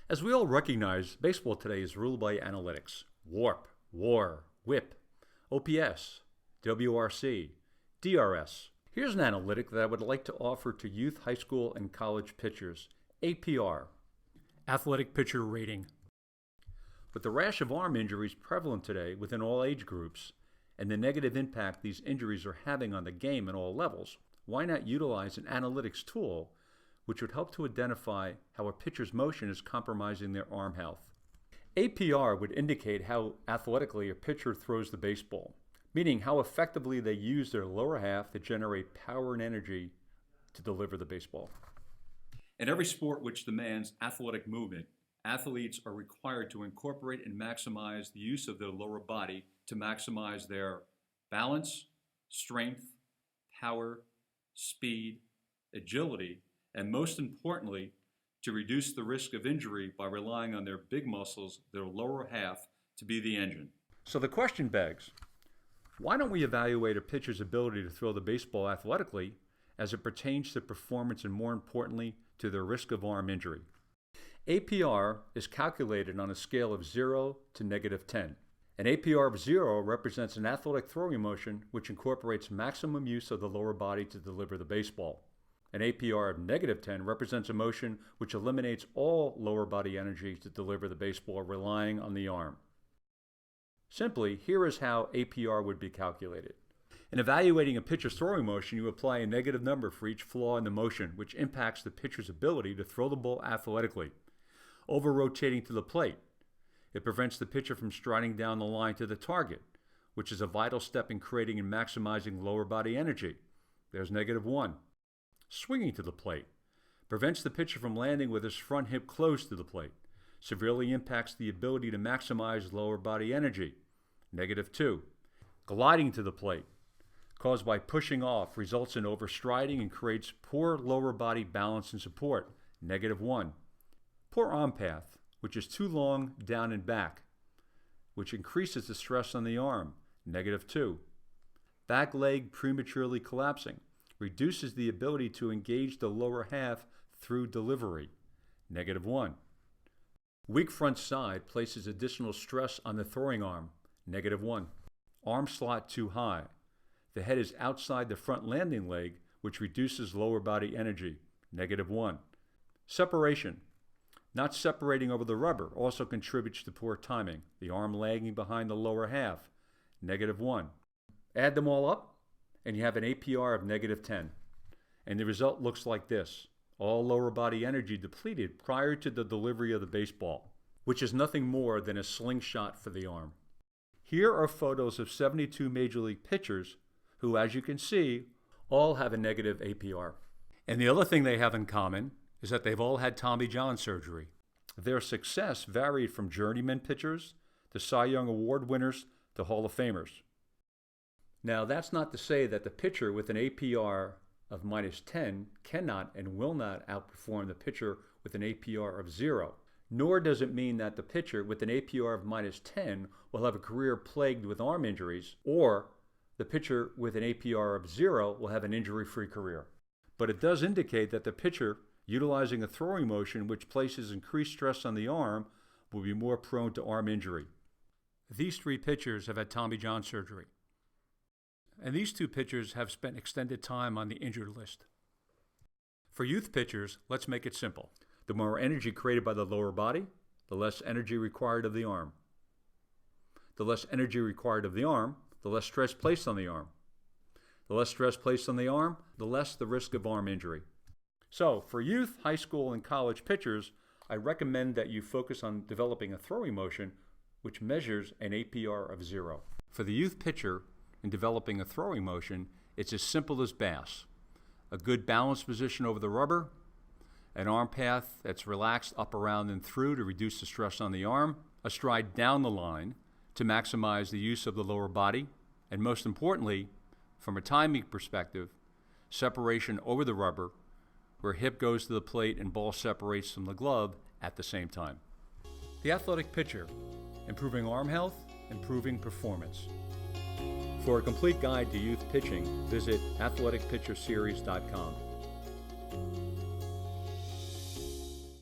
As we all recognize, baseball today is ruled by analytics. WARP, WAR, WHIP, OPS, WRC, DRS. Here's an analytic that I would like to offer to youth, high school, and college pitchers. APR, Athletic Pitcher Rating. With the rash of arm injuries prevalent today within all age groups, and the negative impact these injuries are having on the game at all levels, why not utilize an analytics tool which would help to identify how a pitcher's motion is compromising their arm health? APR would indicate how athletically a pitcher throws the baseball, meaning how effectively they use their lower half to generate power and energy to deliver the baseball. In every sport which demands athletic movement, athletes are required to incorporate and maximize the use of their lower body to maximize their balance, strength, power, speed, agility, and most importantly, to reduce the risk of injury by relying on their big muscles, their lower half, to be the engine. So the question begs, why don't we evaluate a pitcher's ability to throw the baseball athletically as it pertains to performance and, more importantly, to their risk of arm injury? APR is calculated on a scale of 0 to -10. An APR of 0 represents an athletic throwing motion which incorporates maximum use of the lower body to deliver the baseball. An APR of -10 represents a motion which eliminates all lower body energy to deliver the baseball, relying on the arm. Simply, here is how APR would be calculated. In evaluating a pitcher's throwing motion, you apply a negative number for each flaw in the motion, which impacts the pitcher's ability to throw the ball athletically. Over-rotating to the plate. It prevents the pitcher from striding down the line to the target, which is a vital step in creating and maximizing lower body energy. There's -1. Swinging to the plate. Prevents the pitcher from landing with his front hip close to the plate. Severely impacts the ability to maximize lower body energy. -2. Gliding to the plate. Caused by pushing off, results in overstriding and creates poor lower body balance and support. -1. Poor arm path, which is too long down and back, which increases the stress on the arm. -2. Back leg prematurely collapsing. Reduces the ability to engage the lower half through delivery. -1. Weak front side places additional stress on the throwing arm. -1. Arm slot too high. The head is outside the front landing leg, which reduces lower body energy. -1. Separation. Not separating over the rubber also contributes to poor timing. The arm lagging behind the lower half. -1. Add them all up, and you have an APR of -10. And the result looks like this. All lower body energy depleted prior to the delivery of the baseball, which is nothing more than a slingshot for the arm. Here are photos of 72 Major League pitchers who, as you can see, all have a negative APR. And the other thing they have in common is that they've all had Tommy John surgery. Their success varied from journeyman pitchers to Cy Young Award winners to Hall of Famers. Now, that's not to say that the pitcher with an APR of -10 cannot and will not outperform the pitcher with an APR of 0, nor does it mean that the pitcher with an APR of -10 will have a career plagued with arm injuries, or the pitcher with an APR of 0 will have an injury-free career. But it does indicate that the pitcher utilizing a throwing motion which places increased stress on the arm will be more prone to arm injury. These 3 pitchers have had Tommy John surgery. And these 2 pitchers have spent extended time on the injured list. For youth pitchers, let's make it simple. The more energy created by the lower body, the less energy required of the arm. The less energy required of the arm, the less stress placed on the arm. The less stress placed on the arm, the less the risk of arm injury. So, for youth, high school, and college pitchers, I recommend that you focus on developing a throwing motion which measures an APR of 0. For the youth pitcher, in developing a throwing motion, it's as simple as bass. A good balanced position over the rubber, an arm path that's relaxed up, around, and through to reduce the stress on the arm, a stride down the line to maximize the use of the lower body, and most importantly, from a timing perspective, separation over the rubber, where hip goes to the plate and ball separates from the glove at the same time. The athletic pitcher, improving arm health, improving performance. For a complete guide to youth pitching, visit athleticpitcherseries.com.